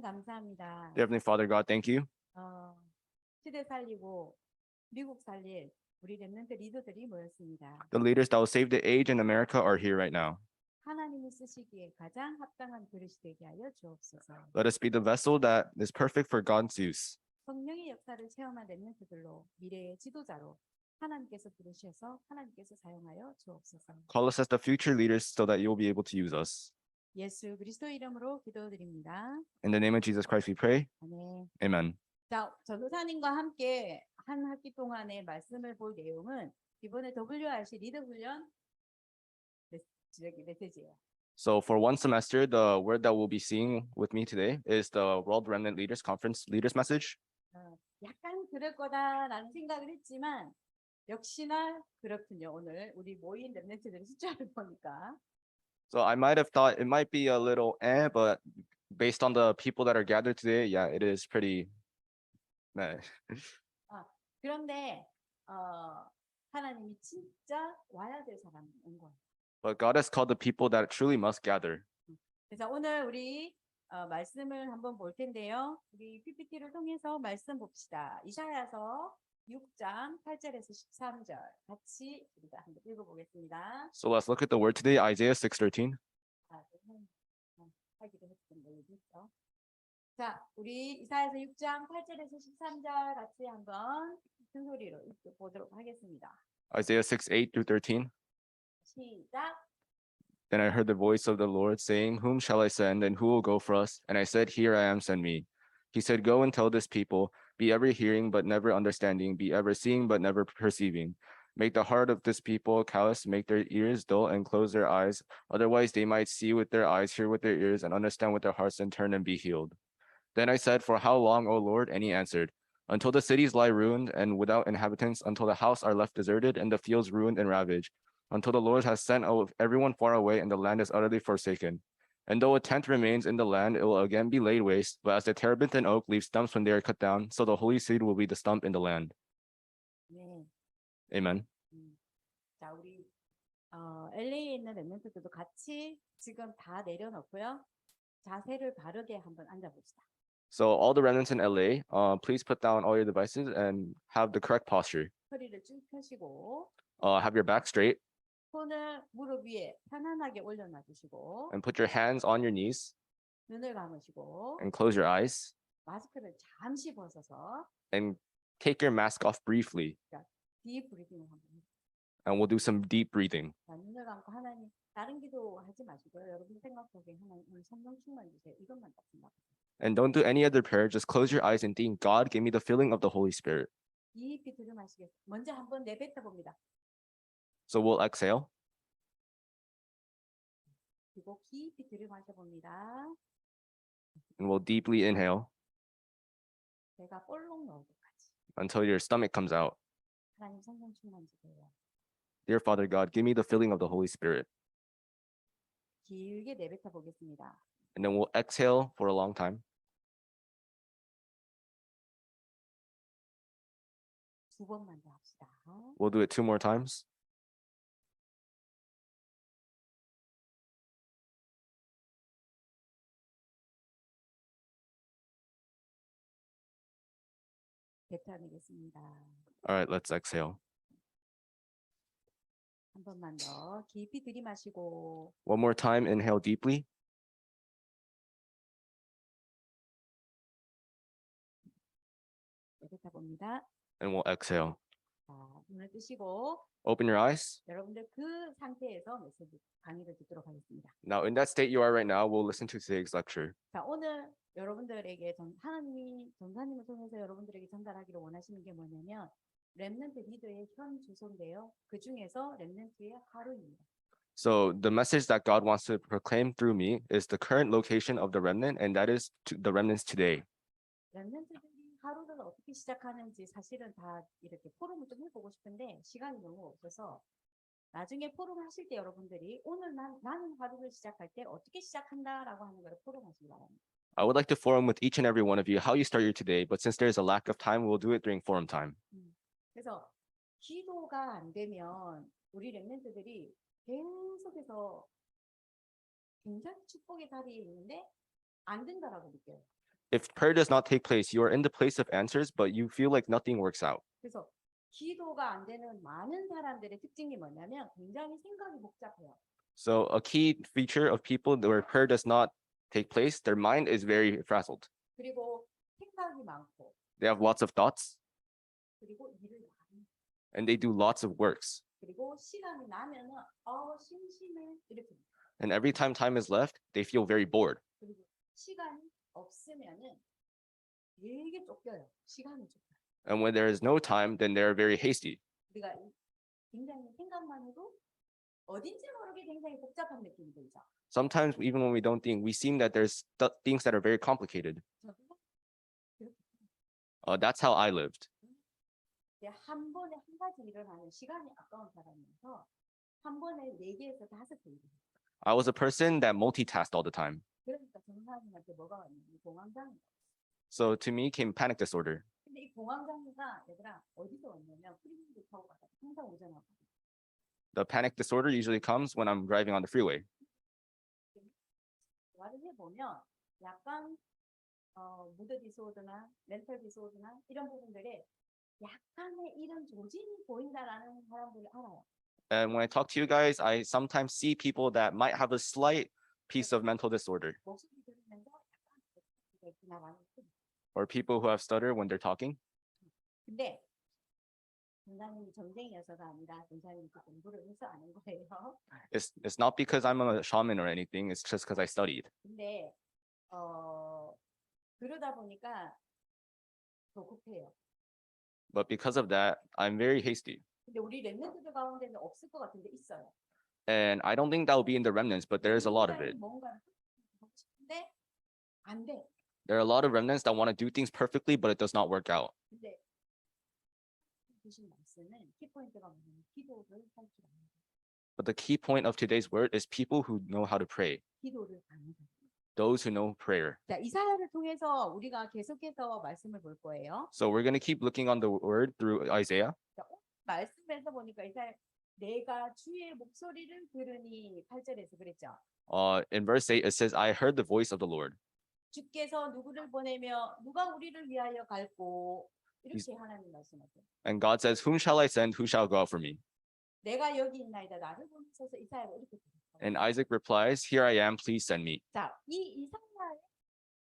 감사합니다. Dear Heavenly Father God, thank you. 시대 살리고 미국 살릴 우리 렘넌트 리더들이 모였습니다. The leaders that will save the age in America are here right now. 하나님이 쓰시기에 가장 합당한 그릇이 되게 하여 주옵소서. Let us be the vessel that is perfect for God's use. 성령의 역사를 체험한 렘넌트들로 미래의 지도자로 하나님께서 부르셔서 하나님께서 사용하여 주옵소서. Call us as the future leaders so that you'll be able to use us. 예수 그리스도 이름으로 기도드립니다. In the name of Jesus Christ we pray. 아멘. Amen. 자, 전도사님과 함께 한 학기 동안의 말씀을 볼 내용은 이번에 WRC 리더 훈련 메시지예요. So for one semester, the word that we'll be seeing with me today is the World Remnant Leaders Conference Leaders Message. 약간 그럴 거다라는 생각을 했지만 역시나 그렇군요. 오늘 우리 모인 렘넌트들의 숫자를 보니까. So I might have thought it might be a little but based on the people that are gathered today, yeah, it is pretty meh. 그런데 하나님이 진짜 와야 될 사람 온 거예요. But God has called the people that truly must gather. 그래서 오늘 우리 말씀을 한번 볼 텐데요. 우리 PPT를 통해서 말씀 봅시다. 이사야서 6장 8절에서 13절 같이 우리가 한번 읽어보겠습니다. So let's look at the word today, Isaiah 6:13. 하기도 했던 거 여기 있죠. 자, 우리 이사야서 6장 8절에서 13절 같이 한번 큰 소리로 읽어보도록 하겠습니다. Isaiah 6:8-13. 시작. Then I heard the voice of the Lord saying, Whom shall I send, and who will go for us? And I said, Here I am, send me. He said, Go and tell this people, be ever hearing but never understanding, be ever seeing but never perceiving. Make the heart of this people callous, make their ears dull, and close their eyes. Otherwise they might see with their eyes, hear with their ears, and understand with their hearts, and turn and be healed. Then I said, For how long, O Lord? And he answered, Until the cities lie ruined and without inhabitants, until the house are left deserted, and the fields ruined and ravaged. Until the Lord has sent everyone far away and the land is utterly forsaken. And though a tenth remains in the land, it will again be laid waste. But as the terebinth and oak leave stumps when they are cut down, so the holy seed will be the stump in the land. 네. Amen. 자, 우리 LA에 있는 렘넌트들도 같이 지금 다 내려놓고요. 자세를 바르게 한번 앉아봅시다. So all the remnants in LA, please put down all your devices and have the correct posture. 허리를 쭉 펴시고 Have your back straight. 손을 무릎 위에 편안하게 올려놔 주시고 And put your hands on your knees 눈을 감으시고 and close your eyes 마스크를 잠시 벗어서 and take your mask off briefly. 딥 브리딩을 한번 해주세요. And we'll do some deep breathing. 자, 눈을 감고 하나님 다른 기도 하지 마시고요. 여러분 생각하기에 하나님 오늘 성령 충만 주세요. 이것만 딱 생각하세요. And don't do any other prayer. Just close your eyes and think, God, give me the filling of the Holy Spirit. 깊이 들이마시겠습니다. 먼저 한번 내뱉어 봅니다. So we'll exhale. 그리고 깊이 들이마셔 봅니다. And we'll deeply inhale 배가 볼록 나올 때까지. until your stomach comes out. 하나님 성령 충만 주세요. Dear Father God, give me the filling of the Holy Spirit. 길게 내뱉어 보겠습니다. And then we'll exhale for a long time. 두 번만 더 합시다. We'll do it 2 more times. 뱉어내겠습니다. All right, let's exhale. 한 번만 더 깊이 들이마시고 1 more time, inhale deeply. 내뱉어 봅니다. And we'll exhale. 자, 눈을 뜨시고 Open your eyes. 여러분들 그 상태에서 메시지 강의를 듣도록 하겠습니다. Now, in that state you are right now, we'll listen to today's lecture. 자, 오늘 여러분들에게 하나님이 전사님을 통해서 여러분들에게 전달하기를 원하시는 게 뭐냐면 렘넌트 리더의 현 주소인데요. 그 중에서 렘넌트의 하루입니다. So the message that God wants to proclaim through me is the current location of the remnant, and that is the remnants today. 렘넌트들이 하루를 어떻게 시작하는지 사실은 다 이렇게 포럼을 좀 해보고 싶은데 시간이 너무 없어서 나중에 포럼 하실 때 여러분들이 오늘 나는 하루를 시작할 때 어떻게 시작한다라고 하는 걸 포럼 하시기 바랍니다. I would like to forum with each and every one of you how you start your today, but since there's a lack of time, we'll do it during forum time. 그래서 기도가 안 되면 우리 렘넌트들이 계속해서 굉장히 축복의 자리에 있는데 안 된다라고 느껴요. If prayer does not take place, you are in the place of answers, but you feel like nothing works out. 그래서 기도가 안 되는 많은 사람들의 특징이 뭐냐면 굉장히 생각이 복잡해요. So a key feature of people where prayer does not take place, their mind is very frazzled. 그리고 생각이 많고 They have lots of thoughts 그리고 일을 많이 and they do lots of works. 그리고 시간이 나면은 심심해 이렇게 And every time is left, they feel very bored. 그리고 시간이 없으면은 되게 쫓겨요. 시간이 쫓겨요. And when there is no time, then they're very hasty. 우리가 굉장히 생각만 해도 어딘지 모르게 굉장히 복잡한 느낌이 들죠. Sometimes even when we don't think, we seem that there's things that are very complicated. 저도 그렇게 That's how I lived. 한 번에 한 가지 일을 하는 시간이 아까운 사람이어서 한 번에 4개에서 5개 일을 해요. I was a person that multitasked all the time. 그러니까 정사님한테 뭐가 왔냐면 공황장애. So to me came panic disorder. 근데 이 공황장애가 얘들아 어디서 왔냐면 프리웨이 타고 가다 항상 오잖아. The panic disorder usually comes when I'm driving on the freeway. 말을 해보면 약간 무드 디소더나 멘탈 디소더나 이런 부분들에 약간의 이런 조짐이 보인다라는 사람들을 알아요. And when I talk to you guys, I sometimes see people that might have a slight piece of mental disorder, 목소리 들으면서 약간 지나가는 거. or people who have stutter when they're talking. 근데 전사님이 전쟁이어서가 아니라 전사님이 공부를 해서 아는 거예요. It's not because I'm a shaman or anything. It's just because I studied. 근데 그러다 보니까 더 급해요. But because of that, I'm very hasty. 근데 우리 렘넌트들 가운데는 없을 것 같은데 있어요. And I don't think that will be in the remnants, but there is a lot of it. 뭔가를 하고 싶은데 안 돼. There are a lot of remnants that want to do things perfectly, but it does not work out. 근데 주신 말씀은 키포인트가 뭐냐면 기도를 할 줄 아는 거. But the key point of today's word is people who know how to pray, 기도를 아는 거. those who know prayer. 자, 이사야를 통해서 우리가 계속해서 말씀을 볼 거예요. So we're going to keep looking on the word through Isaiah. 자, 말씀에서 보니까 이사야 내가 주의 목소리를 들으니 8절에서 그랬죠. In verse 8, it says, I heard the voice of the Lord. 주께서 누구를 보내며 누가 우리를 위하여 갈고 이렇게 하나님 말씀하세요. And God says, whom shall I send? Who shall go out for me? 내가 여기 있나이다. 나를 보내셔서 이사야가 이렇게 들었어요. And Isaac replies, here I am, please send me. 자, 이 이사야에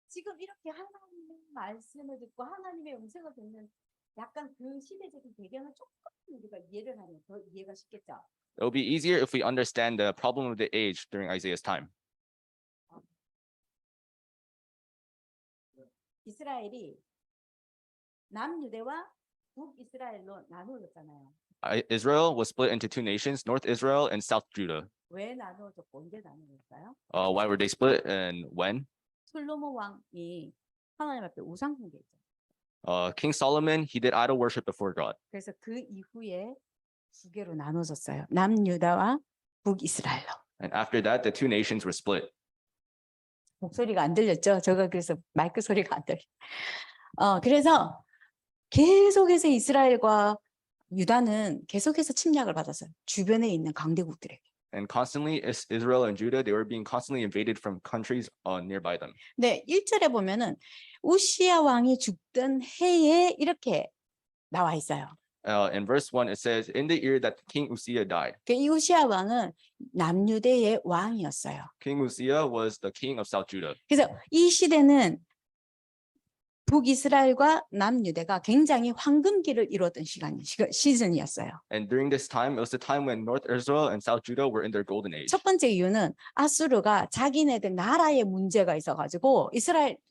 지금 이렇게 하나님의 말씀을 듣고 하나님의 음성을 듣는 약간 그 시대적인 배경을 조금 우리가 이해를 하면 더 이해가 쉽겠죠. It will be easier if we understand the problem of the age during Isaiah's time. 이스라엘이 남유대와 북이스라엘로 나누어졌잖아요. Israel was split into two nations, North Israel and South Judah. 왜 나누어졌고 언제 나누어졌어요? Why were they split and when? 솔로몬 왕이 하나님 앞에 우상 숭배했죠. King Solomon, he did idol worship before God. 그래서 그 이후에 두 개로 나눠졌어요. 남유다와 북이스라엘로. And after that, the two nations were split. 목소리가 안 들렸죠? 제가 그래서 마이크 소리가 안 들려. 그래서 계속해서 이스라엘과 유다는 계속해서 침략을 받았어요. 주변에 있는 강대국들에게. And constantly, Israel and Judah, they were being constantly invaded from countries nearby them. 네, 1절에 보면은 우시야 왕이 죽던 해에 이렇게 나와 있어요. In verse 1, it says, in the year that King Uzziah died. 이 우시야 왕은 남유대의 왕이었어요. King Uzziah was the king of South Judah. 그래서 이 시대는 북이스라엘과 남유대가 굉장히 황금기를 이루었던 시즌이었어요. And during this time, it was the time when North Israel and South Judah were in their golden age. 첫 번째 이유는 아수르가 자기네들 나라에 문제가 있어가지고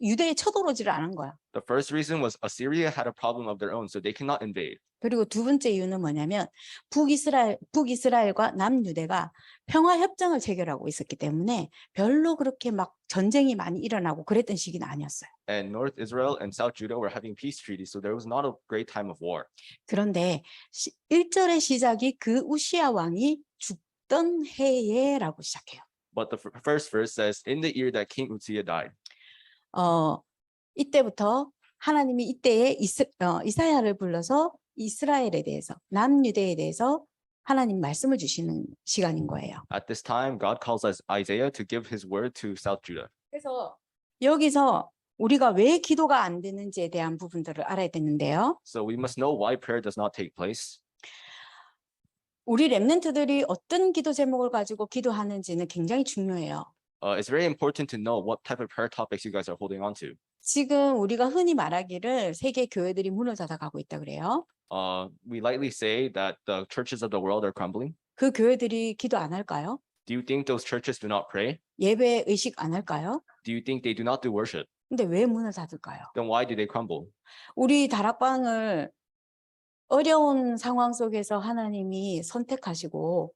유대에 쳐들어오지를 않은 거야. The first reason was Assyria had a problem of their own, so they cannot invade. 그리고 두 번째 이유는 뭐냐면 북이스라엘과 남유대가 평화협정을 체결하고 있었기 때문에 별로 그렇게 막 전쟁이 많이 일어나고 그랬던 시기는 아니었어요. And North Israel and South Judah were having peace treaties, so there was not a great time of war. 그런데 1절의 시작이 그 우시야 왕이 죽던 해에라고 시작해요. But the first verse says, in the year that King Uzziah died. 이때부터 하나님이 이때에 이사야를 불러서 이스라엘에 대해서 남유대에 대해서 하나님 말씀을 주시는 시간인 거예요. At this time, God calls us Isaiah to give his word to South Judah. 그래서 여기서 우리가 왜 기도가 안 되는지에 대한 부분들을 알아야 되는데요. So we must know why prayer does not take place. 우리 렘넌트들이 어떤 기도 제목을 가지고 기도하는지는 굉장히 중요해요. It's very important to know what type of prayer topics you guys are holding on to. 지금 우리가 흔히 말하기를 세계 교회들이 문을 닫아가고 있다 그래요. We lightly say that the churches of the world are crumbling. 그 교회들이 기도 안 할까요? Do you think those churches do not pray? 예배 의식 안 할까요? Do you think they do not do worship? 근데 왜 문을 닫을까요? Then why do they crumble? 우리 다락방을 어려운 상황 속에서 하나님이 선택하시고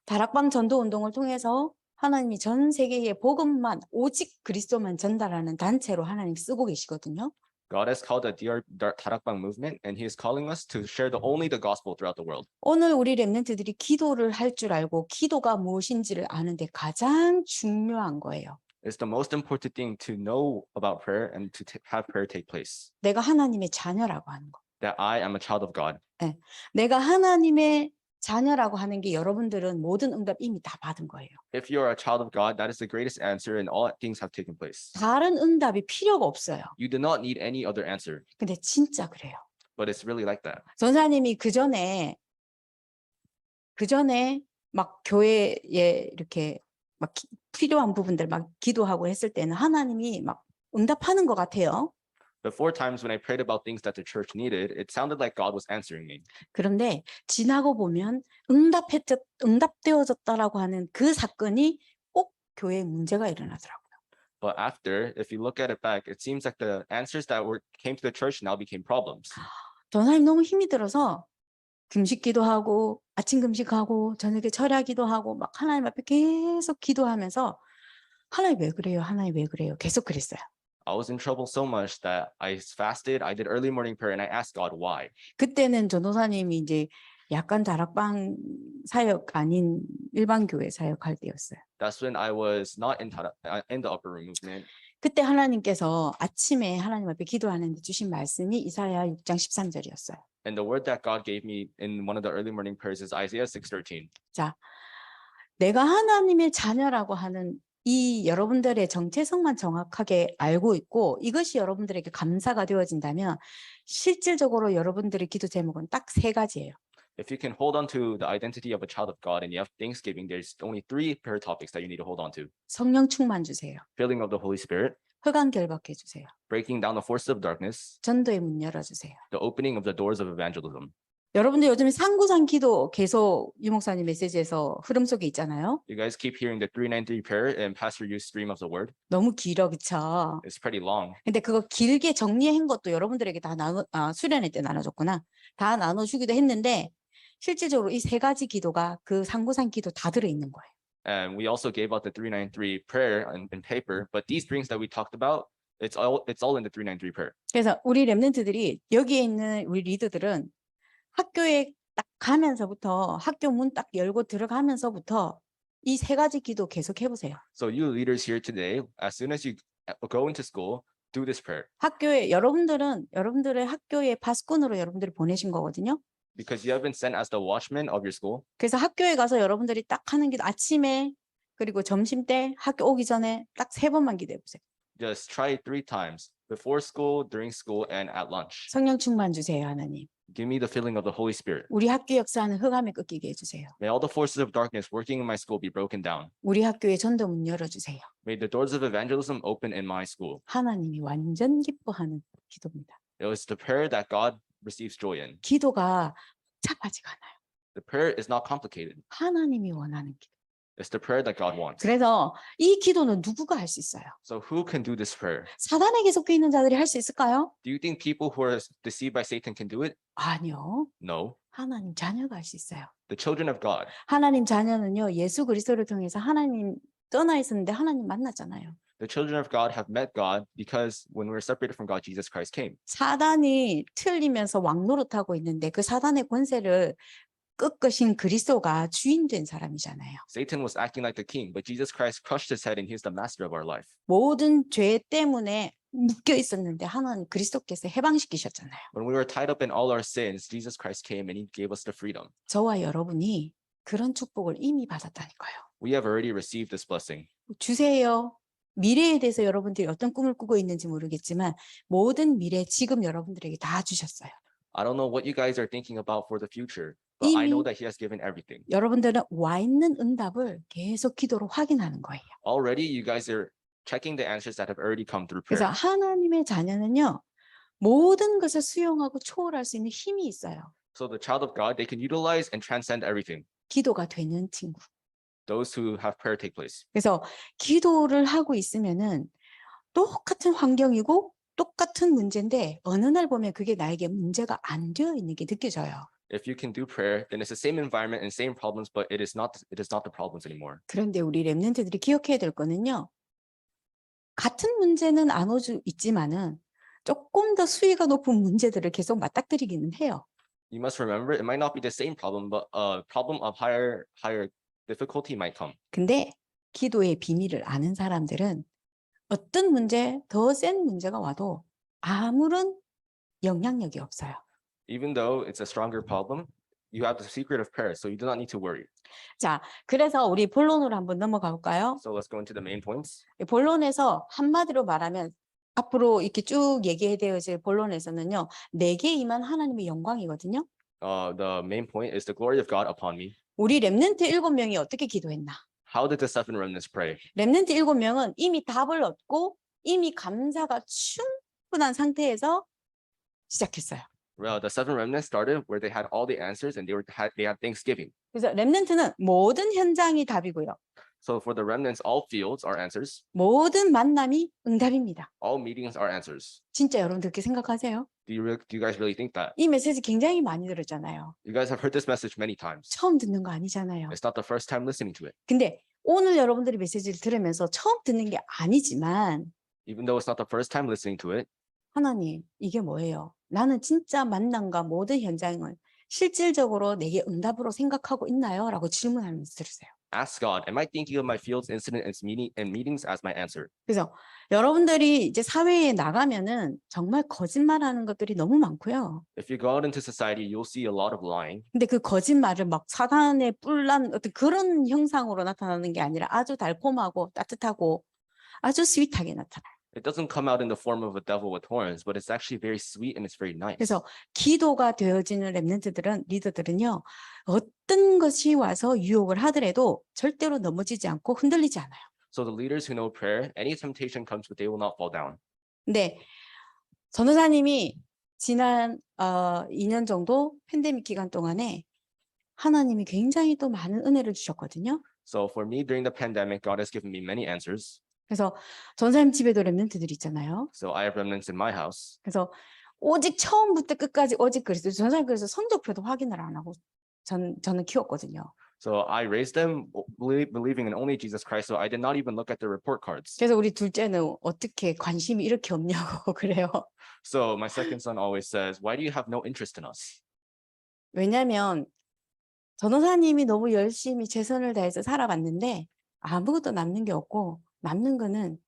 다락방 전도 운동을 통해서 하나님이 전 세계에 복음만 오직 그리스도만 전달하는 단체로 하나님 쓰고 계시거든요. God has called the Dear Tarakbang movement, and He is calling us to share only the gospel throughout the world. 오늘 우리 렘넌트들이 기도를 할 줄 알고 기도가 무엇인지를 아는데 가장 중요한 거예요. It's the most important thing to know about prayer and to have prayer take place. 내가 하나님의 자녀라고 하는 거. That I am a child of God. 내가 하나님의 자녀라고 하는 게 여러분들은 모든 응답 이미 다 받은 거예요. If you are a child of God, that is the greatest answer, and all things have taken place. 다른 응답이 필요가 없어요. You do not need any other answer, 근데 진짜 그래요. but it's really like that. 전사님이 그 전에 막 교회에 이렇게 막 필요한 부분들 막 기도하고 했을 때는 하나님이 막 응답하는 것 같아요. Before times when I prayed about things that the church needed, it sounded like God was answering me. 그런데 지나고 보면 응답되어졌다라고 하는 그 사건이 꼭 교회에 문제가 일어나더라고요. But after, if you look at it back, it seems like the answers that came to the church now became problems. 전사님 너무 힘이 들어서 금식 기도하고 아침 금식하고 저녁에 철야 기도하고 막 하나님 앞에 계속 기도하면서 하나님 왜 그래요? 하나님 왜 그래요? 계속 그랬어요. I was in trouble so much that I fasted, I did early morning prayer, and I asked God why. 그때는 전도사님이 이제 약간 다락방 사역 아닌 일반 교회 사역할 때였어요. That's when I was not in the upper room movement. 그때 하나님께서 아침에 하나님 앞에 기도하는데 주신 말씀이 이사야 6장 13절이었어요. And the word that God gave me in one of the early morning prayers is Isaiah 6:13. 자, 내가 하나님의 자녀라고 하는 이 여러분들의 정체성만 정확하게 알고 있고 이것이 여러분들에게 감사가 되어진다면 실질적으로 여러분들의 기도 제목은 딱 세 가지예요. If you can hold on to the identity of a child of God and you have Thanksgiving, there's only 3 prayer topics that you need to hold on to. 성령 충만 주세요. Filling of the Holy Spirit, 흑암 결박해 주세요. breaking down the forces of darkness, 전도의 문 열어주세요. the opening of the doors of evangelism. 여러분들 요즘에 상구상 기도 계속 유 목사님 메시지에서 흐름 속에 있잖아요. You guys keep hearing the 393 prayer and Pastor Yu's stream of the word. 너무 길어 그쵸? It's pretty long. 근데 그거 길게 정리한 것도 여러분들에게 다 수련회 때 나눠줬구나. 다 나눠주기도 했는데 실질적으로 이 세 가지 기도가 그 상구상 기도 다 들어있는 거예요. And we also gave out the 393 prayer in paper, but these things that we talked about, it's all in the 393 prayer. 그래서 우리 렘넌트들이 여기에 있는 우리 리더들은 학교에 딱 가면서부터 학교 문 딱 열고 들어가면서부터 이 세 가지 기도 계속 해보세요. So you leaders here today, as soon as you go into school, do this prayer. 학교에 여러분들의 학교에 파수꾼으로 여러분들이 보내신 거거든요. Because you have been sent as the watchman of your school. 그래서 학교에 가서 여러분들이 딱 하는 기도 아침에 그리고 점심 때 학교 오기 전에 딱 3번만 기도해 보세요. Just try it 3 times, before school, during school, and at lunch. 성령 충만 주세요, 하나님. Give me the filling of the Holy Spirit. 우리 학교 역사는 흑암에 꺾이게 해주세요. May all the forces of darkness working in my school be broken down. 우리 학교에 전도 문 열어주세요. May the doors of evangelism open in my school. 하나님이 완전 기뻐하는 기도입니다. It was the prayer that God receives joy in. 기도가 복잡하지가 않아요. The prayer is not complicated. 하나님이 원하는 기도. It's the prayer that God wants. 그래서 이 기도는 누구가 할 수 있어요? So who can do this prayer? 사단에게 속해 있는 자들이 할 수 있을까요? Do you think people who are deceived by Satan can do it? 아니요. No. 하나님 자녀가 할 수 있어요. The children of God. 하나님 자녀는요. 예수 그리스도를 통해서 하나님 떠나 있었는데 하나님 만났잖아요. The children of God have met God because when we were separated from God, Jesus Christ came. 사단이 틀리면서 왕노릇하고 있는데 그 사단의 권세를 꺾으신 그리스도가 주인 된 사람이잖아요. Satan was acting like the king, but Jesus Christ crushed his head and he's the master of our life. 모든 죄 때문에 묶여 있었는데 하나님 그리스도께서 해방시키셨잖아요. When we were tied up in all our sins, Jesus Christ came and he gave us the freedom. 저와 여러분이 그런 축복을 이미 받았다니까요. We have already received this blessing. 주세요. 미래에 대해서 여러분들이 어떤 꿈을 꾸고 있는지 모르겠지만 모든 미래 지금 여러분들에게 다 주셨어요. I don't know what you guys are thinking about for the future, but I know 이미 that He has given everything. 여러분들은 와 있는 응답을 계속 기도로 확인하는 거예요. Already, you guys are checking the answers that have already come through 그래서 prayer. 하나님의 자녀는요. 모든 것을 수용하고 초월할 수 있는 힘이 있어요. So the child of God, they can utilize and transcend everything. 기도가 되는 친구. Those who have prayer take place. 그래서 기도를 하고 있으면은 똑같은 환경이고 똑같은 문제인데 어느 날 보면 그게 나에게 문제가 안 되어 있는 게 느껴져요. If you can do prayer, then it's the same environment and same problems, but it is not the problems anymore. 그런데 우리 랩런트들이 기억해야 될 거는요. 같은 문제는 안 올 수 있지만은 조금 더 수위가 높은 문제들을 계속 맞닥뜨리기는 해요. You must remember, it might not be the same problem, but a problem of higher difficulty might come. 근데 기도의 비밀을 아는 사람들은 어떤 문제, 더 센 문제가 와도 아무런 영향력이 없어요. Even though it's a stronger problem, you have the secret of prayer, so you do not need to worry. 자, 그래서 우리 본론으로 한번 넘어가 볼까요? So let's go into the main points. 본론에서 한마디로 말하면 앞으로 이렇게 쭉 얘기되어질 본론에서는요. 내게 임한 하나님의 영광이거든요. The main point is the glory of God upon me. 우리 랩런트 7명이 어떻게 기도했나? How did the seven remnants pray? 랩런트 7명은 이미 답을 얻고 이미 감사가 충분한 상태에서 시작했어요. Well, the seven remnants started where they had all the answers and they had Thanksgiving. 그래서 랩런트는 모든 현장이 답이고요. So for the remnants, all fields are answers. 모든 만남이 응답입니다. All meetings are answers. 진짜 여러분들 그렇게 생각하세요? Do you guys really think that? 이 메시지 굉장히 많이 들었잖아요. You guys have heard this message many times. 처음 듣는 거 아니잖아요. It's not the first time listening to it. 근데 오늘 여러분들이 메시지를 들으면서 처음 듣는 게 아니지만 Even though it's not the first time listening to it, 하나님 이게 뭐예요? 나는 진짜 만남과 모든 현장을 실질적으로 내게 응답으로 생각하고 있나요? 라고 질문하면서 들으세요. ask God, am I thinking of my fields, incident, and meetings as my answer? 그래서 여러분들이 이제 사회에 나가면은 정말 거짓말하는 것들이 너무 많고요. If you go out into society, you'll see a lot of lying. 근데 그 거짓말을 막 사단의 뿔난 어떤 그런 형상으로 나타나는 게 아니라 아주 달콤하고 따뜻하고 아주 스윗하게 나타나요. It doesn't come out in the form of a devil with horns, but it's actually very sweet and it's very nice. 그래서 기도가 되어지는 랩런트들은 리더들은요. 어떤 것이 와서 유혹을 하더라도 절대로 넘어지지 않고 흔들리지 않아요. So the leaders who know prayer, any temptation comes, but they will not fall down. 근데 전도사님이 지난 2년 정도 팬데믹 기간 동안에 하나님이 굉장히 또 많은 은혜를 주셨거든요. So for me, during the pandemic, God has given me many answers. 그래서 전사님 집에도 랩런트들 있잖아요. So I have remnants in my house. 그래서 오직 처음부터 끝까지 오직 그리스도. 전사님 그래서 성적표도 확인을 안 하고 저는 키웠거든요. So I raised them believing in only Jesus Christ. So I did not even look at the report cards. 그래서 우리 둘째는 어떻게 관심이 이렇게 없냐고 그래요. So my second son always says, why do you have no interest in us? 왜냐하면 전도사님이 너무 열심히 최선을 다해서 살아봤는데 아무것도 남는 게 없고 남는 거는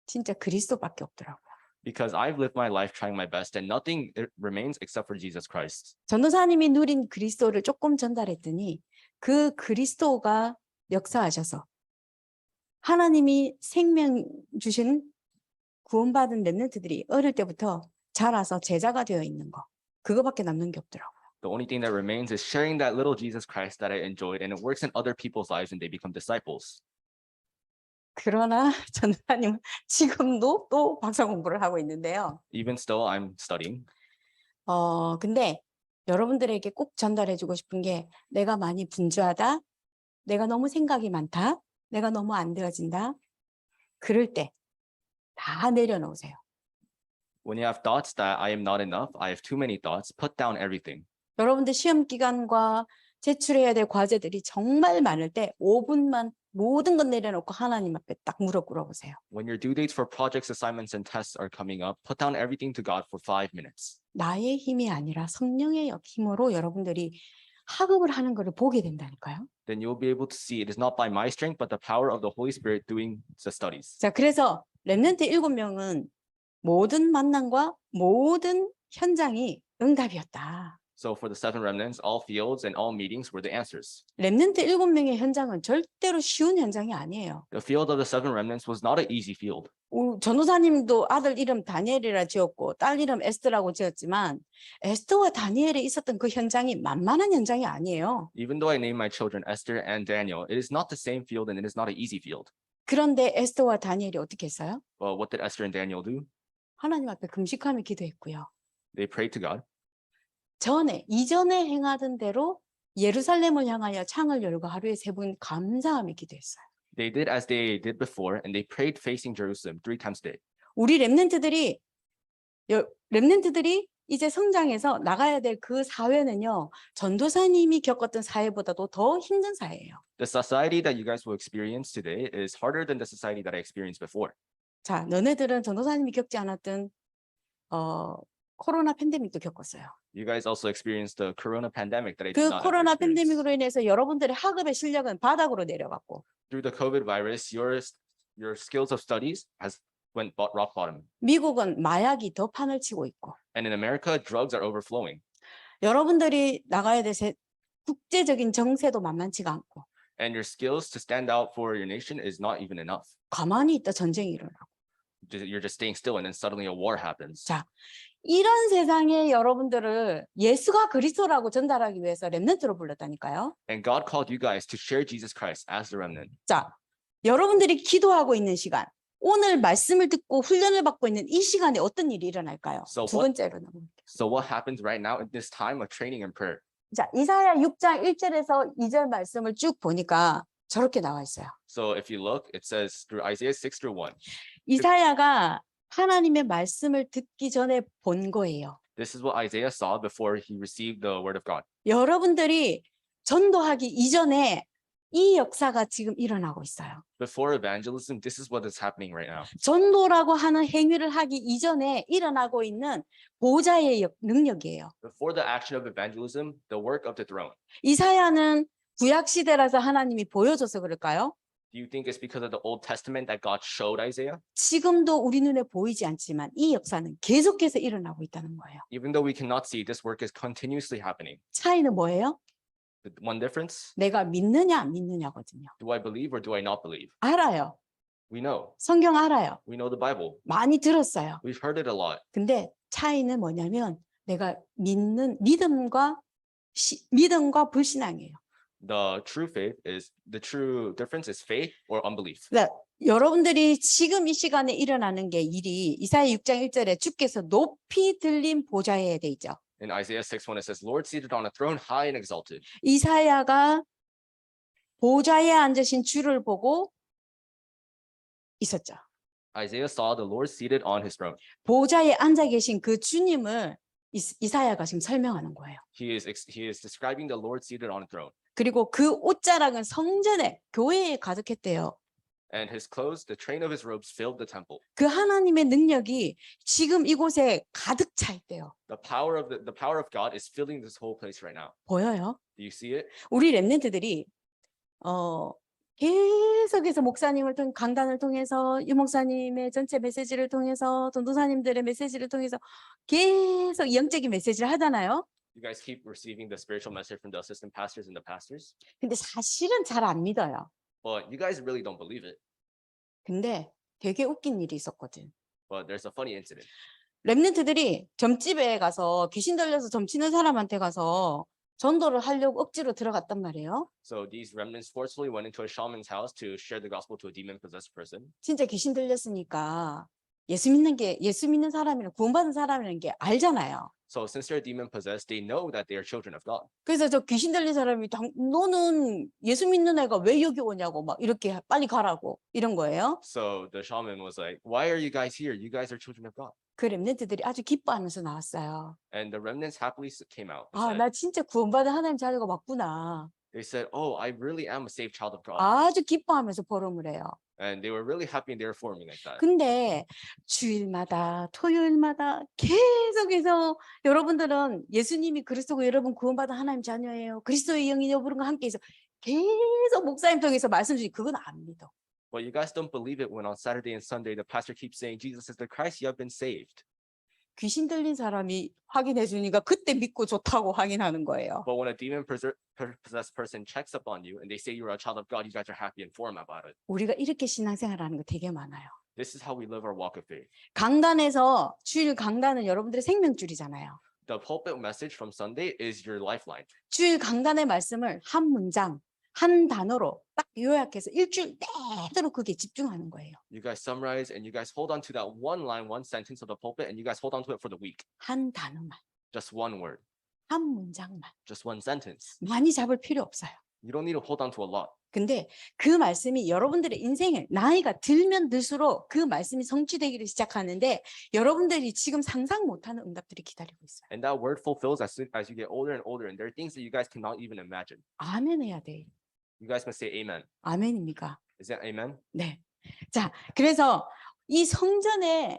진짜 그리스도밖에 없더라고요. Because I've lived my life trying my best and nothing remains except for Jesus Christ. 전도사님이 누린 그리스도를 조금 전달했더니 그 그리스도가 역사하셔서 하나님이 생명 주신 구원받은 랩런트들이 어릴 때부터 자라서 제자가 되어 있는 거 그거밖에 남는 게 없더라고요. The only thing that remains is sharing that little Jesus Christ that I enjoyed, and it works in other people's lives and they become disciples. 그러나 전도사님은 지금도 또 박사 공부를 하고 있는데요. Even still, I'm studying. 근데 여러분들에게 꼭 전달해주고 싶은 게 내가 많이 분주하다, 내가 너무 생각이 많다, 내가 너무 안 되어진다. 그럴 때 다 내려놓으세요. When you have thoughts that I am not enough, I have too many thoughts, put down everything. 여러분들 시험 기간과 제출해야 될 과제들이 정말 많을 때 5분만 모든 것 내려놓고 하나님 앞에 딱 무릎 꿇어보세요. When your due dates for projects, assignments, and tests are coming up, put down everything to God for 5 minutes. 나의 힘이 아니라 성령의 힘으로 여러분들이 학업을 하는 것을 보게 된다니까요. Then you'll be able to see it is not by my strength, but the power of the Holy Spirit doing the studies. 자, 그래서 랩런트 7명은 모든 만남과 모든 현장이 응답이었다. So for the seven remnants, all fields and all meetings were the answers. 렘넌트 7명의 현장은 절대로 쉬운 현장이 아니에요. The field of the seven remnants was not an easy field. 전도사님도 아들 이름 다니엘이라 지었고 딸 이름 에스더라고 지었지만 에스더와 다니엘에 있었던 그 현장이 만만한 현장이 아니에요. Even though I named my children Esther and Daniel, it is not the same field and it is not an easy field. 그런데 에스더와 다니엘이 어떻게 했어요? Well, what did Esther and Daniel do? 하나님 앞에 금식하며 기도했고요. They prayed to God. 이전에 행하던 대로 예루살렘을 향하여 창을 열고 하루에 3번 감사하며 기도했어요. They did as they did before, and they prayed facing Jerusalem 3 times a day. 우리 렘넌트들이 이제 성장해서 나가야 될 그 사회는요, 전도사님이 겪었던 사회보다도 더 힘든 사회예요. The society that you guys will experience today is harder than the society that I experienced before. 자, 너네들은 전도사님이 겪지 않았던 코로나 팬데믹도 겪었어요. You guys also experienced the corona pandemic that I 그 did not 코로나 experience. 팬데믹으로 인해서 여러분들의 학업의 실력은 바닥으로 내려갔고, Through the COVID virus, your skills of studies has went rock bottom. 미국은 마약이 더 판을 치고 있고, And in America, drugs are overflowing. 여러분들이 나가야 될 국제적인 정세도 만만치가 않고, And your skills to stand out for your nation is not even enough. 가만히 있다 전쟁이 일어나고. You're just staying still and then suddenly a war happens. 자, 이런 세상에 여러분들을 예수가 그리스도라고 전달하기 위해서 렘넌트로 불렀다니까요. And God called you guys to share Jesus Christ as the remnant. 자, 여러분들이 기도하고 있는 시간, 오늘 말씀을 듣고 훈련을 받고 있는 이 시간에 어떤 일이 일어날까요? So 두 what- 번째로 넘어갈게요. So what happens right now in this time of training and prayer? 자, 이사야 6장 1절에서 2절 말씀을 쭉 보니까 저렇게 나와 있어요. So if you look, it says through Isaiah 6 through 1. 이사야가 하나님의 말씀을 듣기 전에 본 거예요. This is what Isaiah saw before he received the word of God. 여러분들이 전도하기 이전에 이 역사가 지금 일어나고 있어요. Before evangelism, this is what is happening right now. 전도라고 하는 행위를 하기 이전에 일어나고 있는 보좌의 능력이에요. Before the action of evangelism, the work of the throne. 이사야는 구약 시대라서 하나님이 보여줘서 그럴까요? Do you think it's because of the Old Testament that God showed Isaiah? 지금도 우리 눈에 보이지 않지만 이 역사는 계속해서 일어나고 있다는 거예요. Even though we cannot see, this work is continuously happening. 차이는 뭐예요? The one difference, 내가 믿느냐 안 믿느냐거든요. do I believe or do I not believe? 알아요. We know. 성경 알아요. We know the Bible. 많이 들었어요. We've heard it a lot. 근데 차이는 뭐냐면 내가 믿는 믿음과 불신앙이에요. The true difference is faith or unbelief. 그러니까 여러분들이 지금 이 시간에 일어나는 게 일이 이사야 6장 1절에 주께서 높이 들린 보좌에 돼 있죠. In Isaiah 6:1, it says, Lord seated on a throne high and exalted. 이사야가 보좌에 앉으신 주를 보고 있었죠. Isaiah saw the Lord seated on his throne. 보좌에 앉아 계신 그 주님을 이사야가 지금 설명하는 거예요. He is describing the Lord seated on a throne. 그리고 그 옷자락은 성전에 교회에 가득했대요. And his clothes, the train of his robes filled the temple. 그 하나님의 능력이 지금 이곳에 가득 차 있대요. The power of God is filling this whole place right now. 보여요? Do you see it? 우리 렘넌트들이 계속해서 목사님을 통해 강단을 통해서 유 목사님의 전체 메시지를 통해서 전도사님들의 메시지를 통해서 계속 영적인 메시지를 하잖아요. You guys keep receiving the spiritual message from the assistant pastors and the pastors, 근데 사실은 잘 안 믿어요. but you guys really don't believe it. 근데 되게 웃긴 일이 있었거든. But there's a funny incident. 렘넌트들이 점집에 가서 귀신 들려서 점치는 사람한테 가서 전도를 하려고 억지로 들어갔단 말이에요. So these remnants forcefully went into a shaman's house to share the gospel to a demon-possessed person. 진짜 귀신 들렸으니까 예수 믿는 사람이랑 구원받은 사람이라는 게 알잖아요. So since they're demon-possessed, they know that they are children of God. 그래서 저 귀신 들린 사람이 너는 예수 믿는 애가 왜 여기 오냐고 막 이렇게 빨리 가라고 이런 거예요. So the shaman was like, "Why are you guys here? You guys are children of God." 그 렘넌트들이 아주 기뻐하면서 나왔어요. And the remnants happily came out. 아, 나 진짜 구원받은 하나님 자녀가 맞구나. They said, "Oh, I really am a saved child of God." 아주 기뻐하면서 보름을 해요. And they were really happy and they were forming like that. 근데 주일마다 토요일마다 계속해서 여러분들은 예수님이 그리스도고 여러분 구원받은 하나님 자녀예요. 그리스도의 영이 여러분과 함께해서 계속 목사님 통해서 말씀 주시 그건 안 믿어. But you guys don't believe it when on Saturday and Sunday the pastor keeps saying Jesus is the Christ, you have been saved. 귀신 들린 사람이 확인해 주니까 그때 믿고 좋다고 확인하는 거예요. But when a demon-possessed person checks up on you and they say you're a child of God, you guys are happy and for 'em about it. 우리가 이렇게 신앙생활하는 거 되게 많아요. This is how we live our walk of faith. 강단에서 주일 강단은 여러분들의 생명줄이잖아요. The pulpit message from Sunday is your lifeline. 주일 강단의 말씀을 한 문장, 한 단어로 딱 요약해서 일주일 내도록 그게 집중하는 거예요. You guys summarize and you guys hold on to that one line, one sentence of the pulpit, and you guys hold on to it for the week. 한 단어만, Just one word, 한 문장만. just one sentence. 많이 잡을 필요 없어요. You don't need to hold on to a lot. 근데 그 말씀이 여러분들의 인생에 나이가 들면 들수록 그 말씀이 성취되기를 시작하는데 여러분들이 지금 상상 못하는 응답들이 기다리고 있어요. And that word fulfills as soon as you get older and older. And there are things that you guys cannot even imagine. 아멘 해야 돼. You guys must say amen. 아멘입니까? Is that amen? 네. 자, 그래서 이 성전에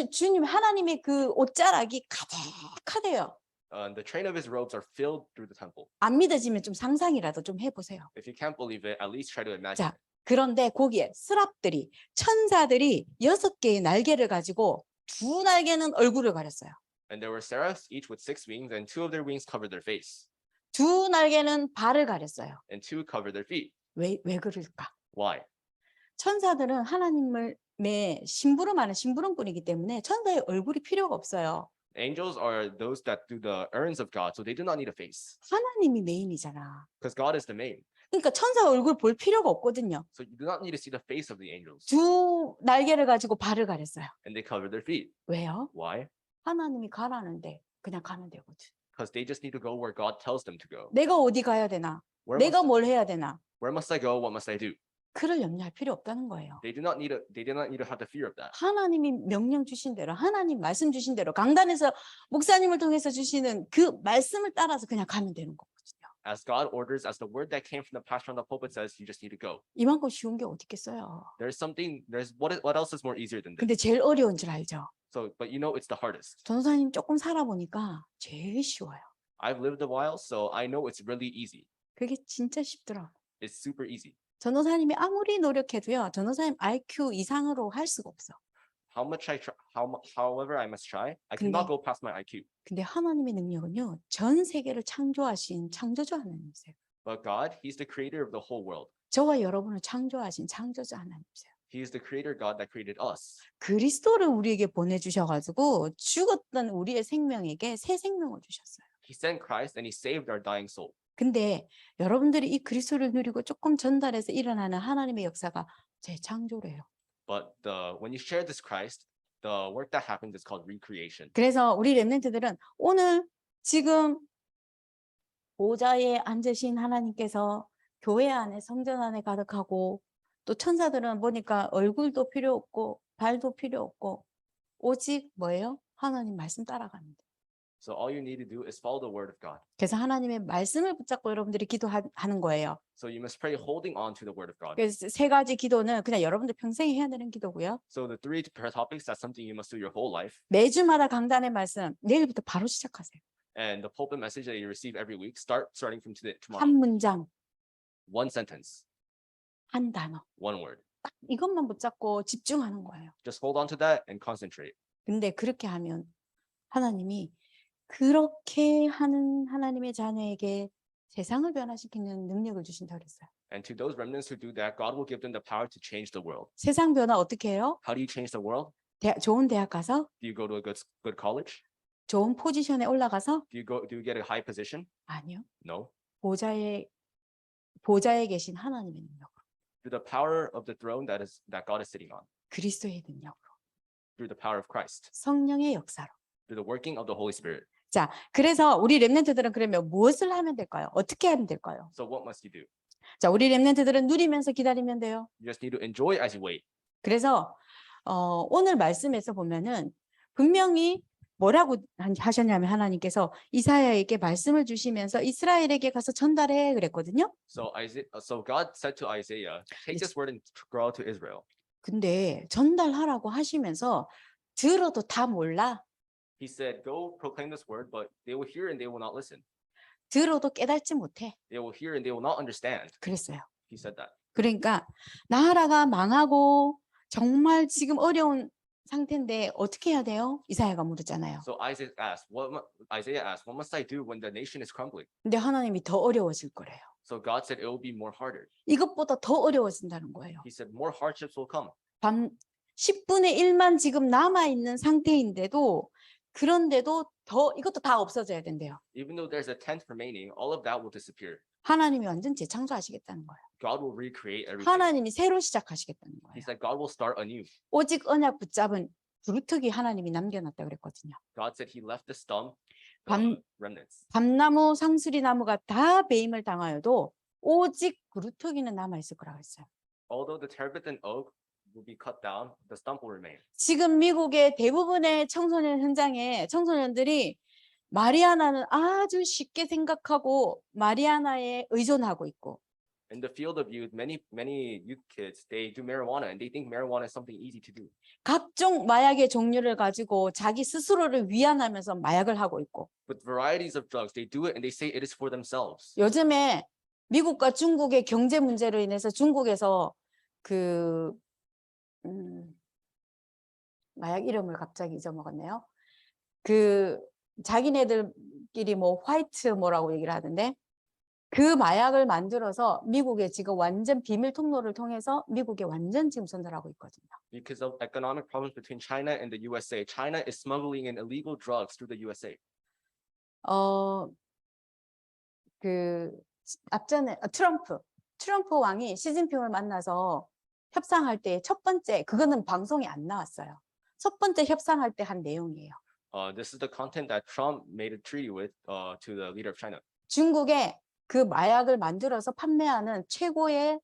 주님 하나님의 그 옷자락이 가득하대요. The train of his robes are filled through the temple. 안 믿어지면 좀 상상이라도 좀 해보세요. If you can't believe it, at least try to imagine 자, it. 그런데 거기에 스랍들이 천사들이 6개의 날개를 가지고 2 날개는 얼굴을 가렸어요. And there were seraphs, each with 6 wings, and 2 of their wings covered their face, 2 날개는 발을 가렸어요. and 2 covered their feet. 왜 그럴까? Why? 천사들은 하나님을 심부름하는 심부름꾼이기 때문에 천사의 얼굴이 필요가 없어요. Angels are those that do the errands of God, so they do not need a face, 하나님이 메인이잖아. because God is the main. 그러니까 천사 얼굴 볼 필요가 없거든요. So you do not need to see the face of the angels. 2 날개를 가지고 발을 가렸어요. And they cover their feet. 왜요? Why? 하나님이 가라는데 그냥 가면 되거든. Because they just need to go where God tells them to go. 내가 어디 가야 되나? 내가 뭘 해야 되나? Where must I go? What must I do? 그를 염려할 필요 없다는 거예요. They do not need to have the fear of that. 하나님이 명령 주신 대로, 하나님 말씀 주신 대로 강단에서 목사님을 통해서 주시는 그 말씀을 따라서 그냥 가면 되는 거거든요. As God orders, as the word that came from the pastor on the pulpit says, you just need to go. 이만큼 쉬운 게 어디 있겠어요? What else is more easier than this? 근데 제일 어려운 줄 알죠? But you know it's the hardest. 전도사님 조금 살아보니까 제일 쉬워요. I've lived a while, so I know it's really easy. 그게 진짜 쉽더라고요. It's super easy. 전도사님이 아무리 노력해도요, 전도사님 IQ 이상으로 할 수가 없어. However I must try, I cannot go past my IQ. 근데 하나님의 능력은요, 전 세계를 창조하신 창조주 하나님이세요. But God, He's the creator of the whole world. 저와 여러분을 창조하신 창조주 하나님이세요. He is the creator God that created us. 그리스도를 우리에게 보내주셔가지고 죽었던 우리의 생명에게 새 생명을 주셨어요. He sent Christ and He saved our dying soul. 근데 여러분들이 이 그리스도를 누리고 조금 전달해서 일어나는 하나님의 역사가 재창조래요. But when you share this Christ, the work that happens is called recreation. 그래서 우리 렘넌트들은 오늘 지금 보좌에 앉으신 하나님께서 교회 안에 성전 안에 가득하고 또 천사들은 보니까 얼굴도 필요 없고 발도 필요 없고 오직 뭐예요? 하나님 말씀 따라가는 데. So all you need to do is follow the word of God. 그래서 하나님의 말씀을 붙잡고 여러분들이 기도하는 거예요. So you must pray holding on to the word of God. 그래서 3가지 기도는 그냥 여러분들 평생에 해야 되는 기도고요. So the 3 topics, that's something you must do your whole life. 매주마다 강단의 말씀 내일부터 바로 시작하세요. And the pulpit message that you receive every week, starting from tomorrow. 한 문장, One sentence, 한 단어. one word. 딱 이것만 붙잡고 집중하는 거예요. Just hold on to that and concentrate. 근데 그렇게 하면 하나님이 그렇게 하는 하나님의 자녀에게 세상을 변화시키는 능력을 주신다고 그랬어요. And to those remnants who do that, God will give them the power to change the world. 세상 변화 어떻게 해요? How do you change the world? 좋은 대학 가서 Do you go to a good college? 좋은 포지션에 올라가서 Do you get a high position? 아니요. No. 보좌에 계신 하나님의 능력으로. Through the power of the throne that God is sitting on. 그리스도의 능력으로. Through the power of Christ. 성령의 역사로. Through the working of the Holy Spirit. 자, 그래서 우리 렘넌트들은 그러면 무엇을 하면 될까요? 어떻게 하면 될까요? So what must you do? 자, 우리 렘넌트들은 누리면서 기다리면 돼요. You just need to enjoy as you wait. 그래서 오늘 말씀에서 보면은 분명히 뭐라고 하셨냐면 하나님께서 이사야에게 말씀을 주시면서 이스라엘에게 가서 전달해 그랬거든요. So God said to Isaiah, take this word and go out to Israel. 근데 전달하라고 하시면서 들어도 다 몰라. He said, go proclaim this word, but they will hear and they will not listen. 들어도 깨닫지 못해. They will hear and they will not understand. 그랬어요. He said that. 그러니까 나라가 망하고 정말 지금 어려운 상태인데 어떻게 해야 돼요? 이사야가 물었잖아요. So Isaiah asked, what must I do when the nation is crumbling? 근데 하나님이 더 어려워질 거래요. So God said it will be more harder. 이것보다 더 어려워진다는 거예요. He said more hardships will come. 10분의 1만 지금 남아있는 상태인데도 그런데도 더 이것도 다 없어져야 된대요. Even though there's a tenth remaining, all of that will disappear. 하나님이 완전 재창조하시겠다는 거예요. God will recreate everything. 하나님이 새로 시작하시겠다는 He 거예요. said God will start anew. 오직 언약 붙잡은 두루터기 하나님이 남겨놨다 그랬거든요. God said he left the stump, 밤- remnants. 밤나무, 상수리 나무가 다 배임을 당하여도 오직 두루터기는 남아있을 거라고 했어요. Although the terebinth and oak will be cut down, the stump will remain. 지금 미국의 대부분의 청소년 현장에 청소년들이 마리아나는 아주 쉽게 생각하고 마리아나에 의존하고 있고 In the field of youth, many youth kids, they do marijuana and they think marijuana is something easy to do. 각종 마약의 종류를 가지고 자기 스스로를 위안하면서 마약을 하고 있고 With varieties of drugs, they do it and they say it is for themselves. 요즘에 미국과 중국의 경제 문제로 인해서 중국에서 마약 이름을 갑자기 잊어먹었네요. 자기네들끼리 뭐 화이트 뭐라고 얘기를 하던데 그 마약을 만들어서 미국에 지금 완전 비밀 통로를 통해서 미국에 완전 지금 전달하고 있거든요. Because of economic problems between China and the USA, China is smuggling in illegal drugs through the USA. 앞전에 트럼프 왕이 시진핑을 만나서 협상할 때 첫 번째 그거는 방송에 안 나왔어요. 첫 번째 협상할 때 한 내용이에요. This is the content that Trump made a treaty with to the leader of China. 중국에 그 마약을 만들어서 판매하는 최고의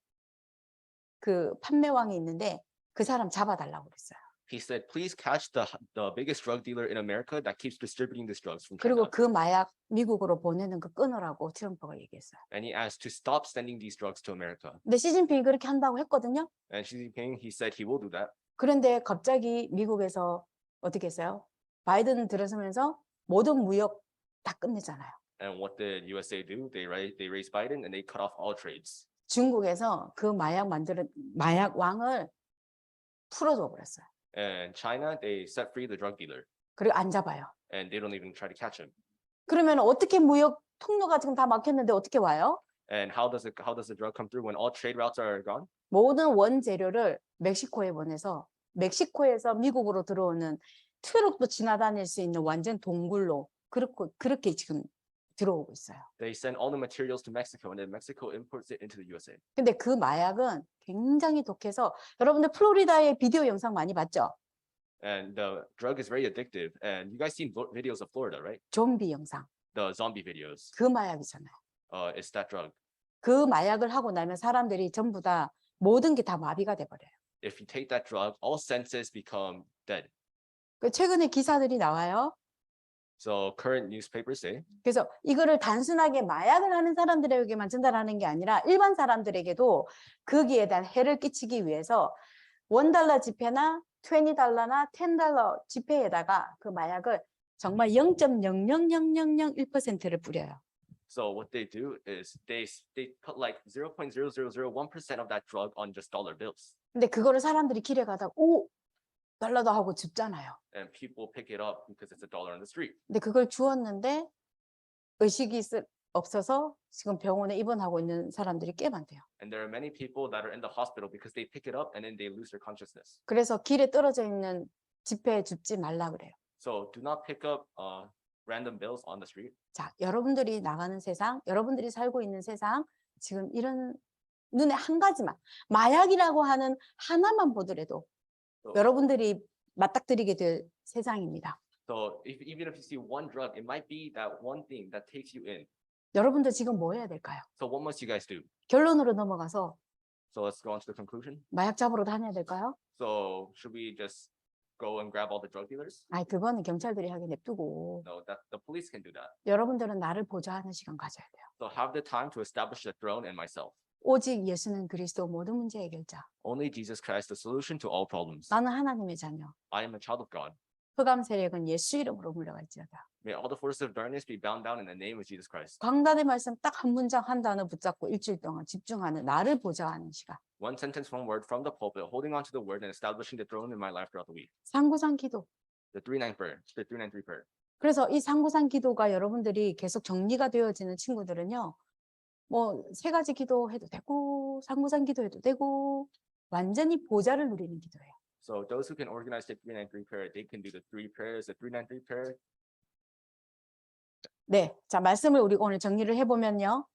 그 판매왕이 있는데 그 사람 잡아달라고 그랬어요. He said, please catch the biggest drug dealer in America that keeps distributing these drugs from 그리고 China. 그 마약 미국으로 보내는 거 끊으라고 트럼프가 얘기했어요. And he asked to stop sending these drugs to America. 근데 시진핑이 그렇게 한다고 했거든요. And Xi Jinping, he said he will do that. 그런데 갑자기 미국에서 어떻게 했어요? 바이든 들어서면서 모든 무역 다 끝내잖아요. And what did USA do? They raised Biden and they cut off all trades. 중국에서 그 마약 왕을 풀어줘 버렸어요. And China, they set free the drug dealer 그리고 안 잡아요. and they don't even try to catch him. 그러면 어떻게 무역 통로가 지금 다 막혔는데 어떻게 와요? And how does the drug come through when all trade routes are gone? 모든 원재료를 멕시코에 보내서 멕시코에서 미국으로 들어오는 트럭도 지나다닐 수 있는 완전 동굴로 그렇게 지금 들어오고 있어요. They send all the materials to Mexico and then Mexico imports it into the USA. 근데 그 마약은 굉장히 독해서 여러분들 플로리다의 비디오 영상 많이 봤죠? And the drug is very addictive. And you guys seen videos of Florida, right? 좀비 영상. The zombie videos. 그 마약이잖아요. It's that drug. 그 마약을 하고 나면 사람들이 전부 다 모든 게 다 마비가 돼버려요. If you take that drug, all senses become dead. 최근에 기사들이 나와요. So current newspapers say 그래서 이거를 단순하게 마약을 하는 사람들에게만 전달하는 게 아니라 일반 사람들에게도 거기에 대한 해를 끼치기 위해서 $1 지폐나 $20나 $10 지폐에다가 그 마약을 정말 0.00001%를 뿌려요. So what they do is they put like 0.0001% of that drug on just dollar bills. 근데 그거를 사람들이 길에 가다가 오! 달라도 하고 줍잖아요. And people pick it up because it's $1 on the street. 근데 그걸 주었는데 의식이 없어서 지금 병원에 입원하고 있는 사람들이 꽤 많대요. And there are many people that are in the hospital because they pick it up and then they lose their consciousness. 그래서 길에 떨어져 있는 지폐에 줍지 말라 그래요. So do not pick up random bills on the street. 자, 여러분들이 나가는 세상, 여러분들이 살고 있는 세상, 지금 이런 눈에 한 가지만, 마약이라고 하는 하나만 보더라도 여러분들이 맞닥뜨리게 될 세상입니다. So even if you see one drug, it might be that one thing that takes you in. 여러분들 지금 뭐 해야 될까요? So what must you guys do? 결론으로 넘어가서 So let's go on to the conclusion. 마약 잡으러 다녀야 될까요? So should we just go and grab all the drug dealers? 아이, 그거는 경찰들이 하게 냅두고 No, that the police can do that. 여러분들은 나를 보좌하는 시간 가져야 돼요. So have the time to establish the throne and myself. 오직 예수는 그리스도 모든 문제 해결자. Only Jesus Christ the solution to all problems. 나는 하나님의 자녀. I am a child of God. 흑암 세력은 예수 이름으로 물러갈지어다. May all the forces of darkness be bound down in the name of Jesus Christ. 강단의 말씀 딱 한 문장 한 단어 붙잡고 일주일 동안 집중하는 나를 보좌하는 시간. One sentence, one word from the pulpit, holding on to the word and establishing the throne in my life throughout the week. 상구상 기도. The 3-9 prayer, the 393 prayer. 그래서 이 상구상 기도가 여러분들이 계속 정리가 되어지는 친구들은요. 뭐 세 가지 기도해도 되고 상구상 기도해도 되고 완전히 보좌를 누리는 기도예요. So those who can organize the 393 prayer, they can do the 3 prayers, the 393 prayer. 네, 자 말씀을 우리 오늘 정리를 해보면요.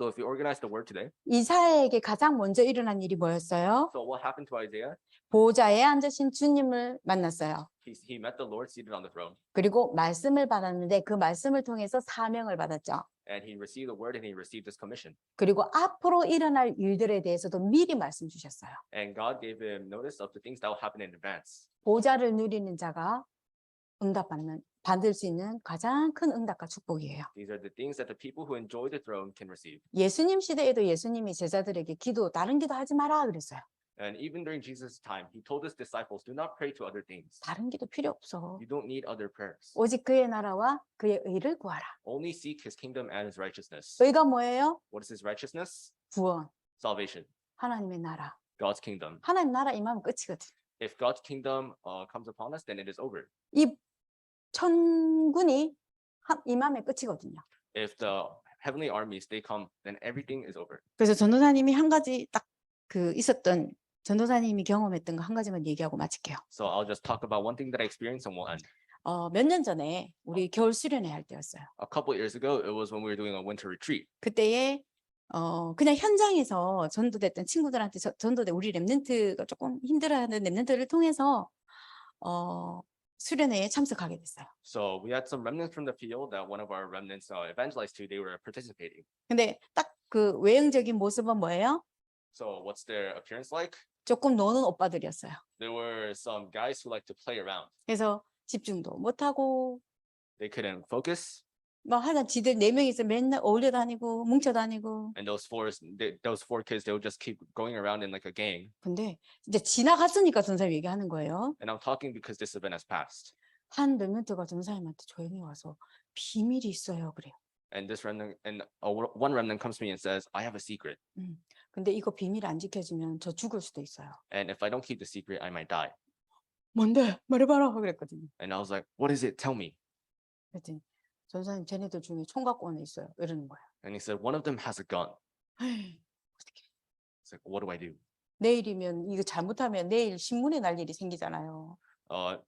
So if we organize the word today, 이사야에게 가장 먼저 일어난 일이 뭐였어요? so what happened to Isaiah? 보좌에 앉으신 주님을 만났어요. He met the Lord seated on the throne, 그리고 말씀을 받았는데 그 말씀을 통해서 사명을 받았죠. and he received the word and he received his commission. 그리고 앞으로 일어날 일들에 대해서도 미리 말씀 주셨어요. And God gave him notice of the things that will happen in advance. 보좌를 누리는 자가 받을 수 있는 가장 큰 응답과 축복이에요. These are the things that the people who enjoy the throne can receive. 예수님 시대에도 예수님이 제자들에게 다른 기도 하지 마라 그랬어요. And even during Jesus' time, he told his disciples, do not pray to other things. 다른 기도 필요 없어. You don't need other prayers. 오직 그의 나라와 그의 의를 구하라. Only seek his kingdom and his righteousness. 의가 뭐예요? What is his righteousness? 구원. Salvation. 하나님의 나라. God's kingdom. 하나님 나라 임하면 끝이거든. If God's kingdom comes upon us, then it is over. 이 천군이 임하면 끝이거든요. If the heavenly armies, they come, then everything is over. 그래서 전도사님이 한 가지 딱 있었던 전도사님이 경험했던 거 한 가지만 얘기하고 마칠게요. So I'll just talk about one thing that I experienced and we'll end. 몇 년 전에 우리 겨울 수련회 할 때였어요. A couple years ago, it was when we were doing a winter retreat. 그때에 그냥 현장에서 전도됐던 친구들한테 전도돼 우리 렘넌트가 조금 힘들어하는 렘넌트를 통해서 수련회에 참석하게 됐어요. So we had some remnants from the field that one of our remnants evangelized to. They were participating. 근데 딱 그 외형적인 모습은 뭐예요? So what's their appearance like? 조금 노는 오빠들이었어요. There were some guys who like to play around. 그래서 집중도 못하고 They couldn't focus. 막 하여간 지들 4명이서 맨날 어울려 다니고 뭉쳐 다니고. And those four kids, they would just keep going around in like a gang. 근데 이제 지나갔으니까 전사님 얘기하는 거예요. And I'm talking because this event has passed. 한 렘넌트가 전사님한테 조용히 와서 비밀이 있어요 그래요. And this remnant, and one remnant comes to me and says, I have a secret. 근데 이거 비밀 안 지켜주면 저 죽을 수도 있어요. And if I don't keep the secret, I might die. 뭔데? 말해봐라 그랬거든요. And I was like, what is it? Tell me. 그랬더니 전사님 쟤네들 중에 총 갖고 온 애 있어요. 이러는 거예요. And he said, one of them has a gun. 어떻게? It's like, what do I do? 내일이면 이거 잘못하면 내일 신문에 날 일이 생기잖아요.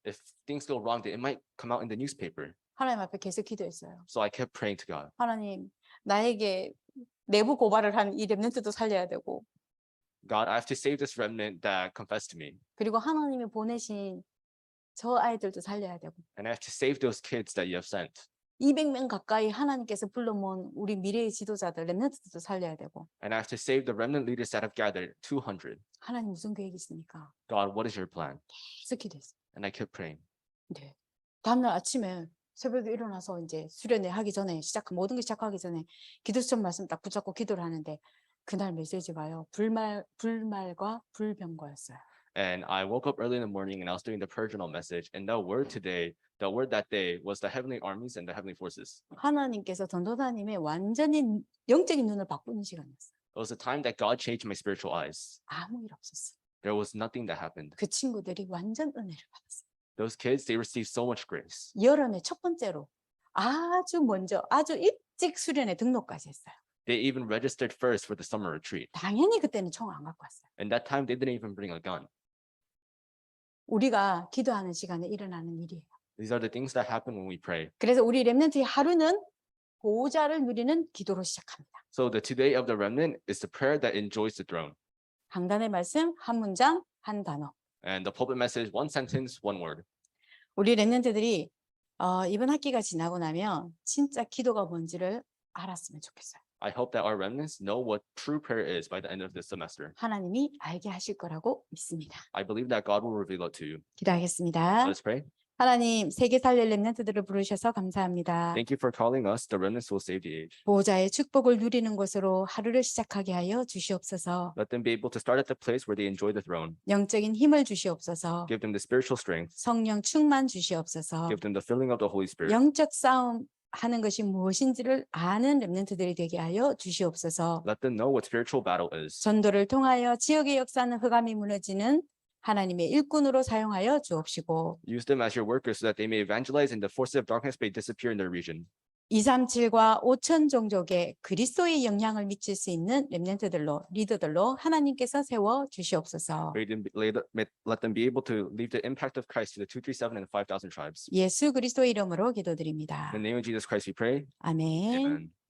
If things go wrong, then it might come out in the newspaper. 하나님 앞에 계속 기도했어요. So I kept praying to God. 하나님 나에게 내부 고발을 한 이 렘넌트도 살려야 되고 God, I have to save this remnant that confessed to me. 그리고 하나님이 보내신 저 아이들도 살려야 되고 And I have to save those kids that you have sent. 200명 가까이 하나님께서 불러모은 우리 미래의 지도자들 렘넌트도 살려야 되고 And I have to save the remnant leaders that have gathered, 200. 하나님 무슨 계획이 있습니까? God, what is your plan? 계속 기도했어요. And I kept praying. 네. 다음날 아침에 새벽에 일어나서 이제 수련회 하기 전에 모든 게 시작하기 전에 기도수첩 말씀 딱 붙잡고 기도를 하는데 그날 메시지가요. 불말과 불병거였어요. And I woke up early in the morning and I was doing the prayer journal message. And the word that day was the heavenly armies and the heavenly forces. 하나님께서 전도사님의 완전히 영적인 눈을 바꾸는 시간이었어요. It was a time that God changed my spiritual eyes. 아무 일 없었어요. There was nothing that happened. 그 친구들이 완전 은혜를 받았어요. Those kids, they received so much grace. 여름에 첫 번째로 아주 일찍 수련회 등록까지 했어요. They even registered first for the summer retreat. 당연히 그때는 총 안 갖고 왔어요. And that time, they didn't even bring a gun. 우리가 기도하는 시간에 일어나는 일이에요. These are the things that happen when we pray. 그래서 우리 렘넌트의 하루는 보호자를 누리는 기도로 시작합니다. So the today of the remnant is the prayer that enjoys the throne. 강단의 말씀 한 문장 한 단어. And the pulpit message, one sentence, one word. 우리 렘넌트들이 이번 학기가 지나고 나면 진짜 기도가 뭔지를 알았으면 좋겠어요. I hope that our remnants know what true prayer is by the end of this semester. 하나님이 알게 하실 거라고 믿습니다. I believe that God will reveal it to you. 기도하겠습니다. Let's pray. 하나님 세계 살릴 렘넌트들을 부르셔서 감사합니다. Thank you for calling us the remnants who will save the age. 보호자의 축복을 누리는 곳으로 하루를 시작하게 하여 주시옵소서. Let them be able to start at the place where they enjoy the throne. 영적인 힘을 주시옵소서. Give them the spiritual strength. 성령 충만 주시옵소서. Give them the filling of the Holy Spirit. 영적 싸움 하는 것이 무엇인지를 아는 렘넌트들이 되게 하여 주시옵소서. Let them know what spiritual battle is. 전도를 통하여 지역의 역사는 흑암이 무너지는 하나님의 일꾼으로 사용하여 주옵시고 Use them as your workers so that they may evangelize and the forces of darkness may disappear in their region. 237과 5천 종족에 그리스도의 영향을 미칠 수 있는 렘넌트들로 리더들로 하나님께서 세워 주시옵소서. Let them be able to leave the impact of Christ to the 237 and 5,000 tribes. 예수 그리스도의 이름으로 기도드립니다. In the name of Jesus Christ we pray. 아멘. Amen.